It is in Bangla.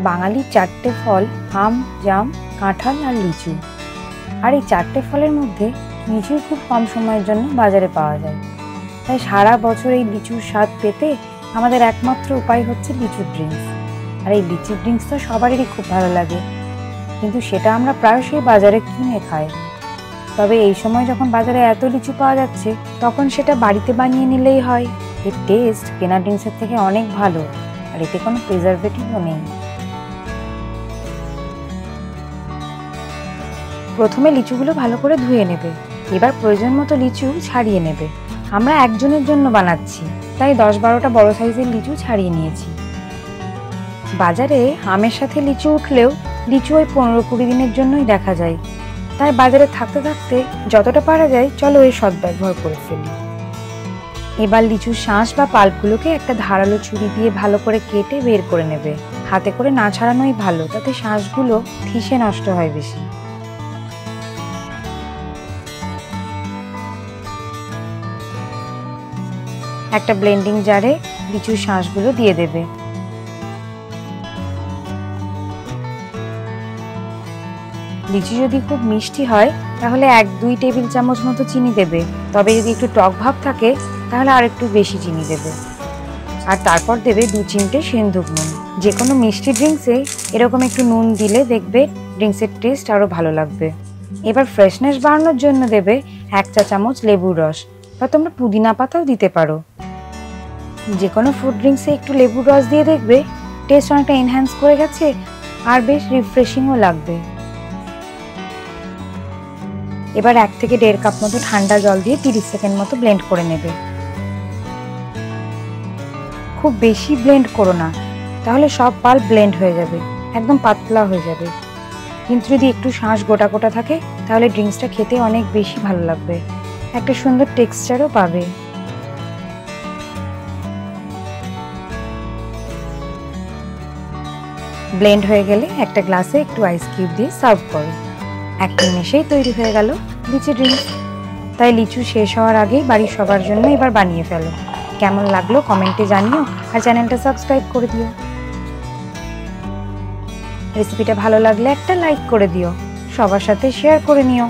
বাঙালির চারটে ফল আম, জাম, কাঁঠাল আর লিচু। আর এই চারটে ফলের মধ্যে লিচুই খুব কম সময়ের জন্য বাজারে পাওয়া যায়। তাই সারা বছর এই লিচুর স্বাদ পেতে আমাদের একমাত্র উপায় হচ্ছে লিচুর ড্রিঙ্কস। আর এই লিচুর ড্রিঙ্কস তো সবারই খুব ভালো লাগে, কিন্তু সেটা আমরা প্রায়শই বাজারে কিনে খাই। তবে এই সময় যখন বাজারে এত লিচু পাওয়া যাচ্ছে, তখন সেটা বাড়িতে বানিয়ে নিলেই হয়। এর টেস্ট কেনা ড্রিঙ্কসের থেকে অনেক ভালো, আর এতে কোনো প্রিজারভেটিভও নেই। প্রথমে লিচুগুলো ভালো করে ধুয়ে নেবে। এবার প্রয়োজন মতো লিচু ছাড়িয়ে নেবে। আমরা একজনের জন্য বানাচ্ছি, তাই 10-12টা বড় সাইজের লিচু ছাড়িয়ে নিয়েছি। বাজারে আমের সাথে লিচু উঠলেও লিচু ওই 15-20 দিনের জন্যই দেখা যায়। তাই বাজারে থাকতে থাকতে যতটা পারা যায় চলো এর সদ্ব্যবহার করে ফেলি। এবার লিচুর শাঁস বা পাল্পগুলোকে একটা ধারালো ছুরি দিয়ে ভালো করে কেটে বের করে নেবে। হাতে করে না ছাড়ানোই ভালো, তাতে শাঁসগুলো ঠিসে নষ্ট হয় বেশি। একটা ব্লেন্ডিং জারে লিচুর শাঁসগুলো দিয়ে দেবে। লিচু যদি খুব মিষ্টি হয় তাহলে 1-2 টেবিল চামচ মতো চিনি দেবে। তবে যদি একটু টক ভাব থাকে তাহলে আর একটু বেশি চিনি দেবে। আর তারপর দেবে 2 চিমটে সেন্দুক নুন। যে কোনো মিষ্টি ড্রিঙ্কসে এরকম একটু নুন দিলে দেখবে ড্রিঙ্কসের টেস্ট আরও ভালো লাগবে। এবার ফ্রেশনেস বাড়ানোর জন্য দেবে 1 চা চামচ লেবুর রস, বা তোমরা পুদিনা পাতাও দিতে পারো। যে কোনো ফ্রুট ড্রিঙ্কসে একটু লেবুর রস দিয়ে দেখবে টেস্ট অনেকটা এনহ্যান্স করে গেছে, আর বেশ রিফ্রেশিংও লাগবে। এবার 1 থেকে 1.5 কাপ মতো ঠান্ডা জল দিয়ে 30 সেকেন্ড মতো ব্লেন্ড করে নেবে। খুব বেশি ব্লেন্ড করো না, তাহলে সব পাল্প ব্লেন্ড হয়ে যাবে, একদম পাতলা হয়ে যাবে। কিন্তু যদি একটু শাঁস গোটা গোটা থাকে তাহলে ড্রিঙ্কসটা খেতে অনেক বেশি ভালো লাগবে, একটা সুন্দর টেক্সচারও পাবে। ব্লেন্ড হয়ে গেলে একটা গ্লাসে একটু আইস কিউব দিয়ে সার্ভ করো। 1 নিমেষেই তৈরি হয়ে গেল লিচু ড্রিঙ্কস। তাই লিচু শেষ হওয়ার আগেই বাড়ির সবার জন্য এবার বানিয়ে ফেলো। কেমন লাগলো কমেন্টে জানিও, আর চ্যানেলটা সাবস্ক্রাইব করে দিও। রেসিপিটা ভালো লাগলে একটা লাইক করে দিও, সবার সাথে শেয়ার করে নিও।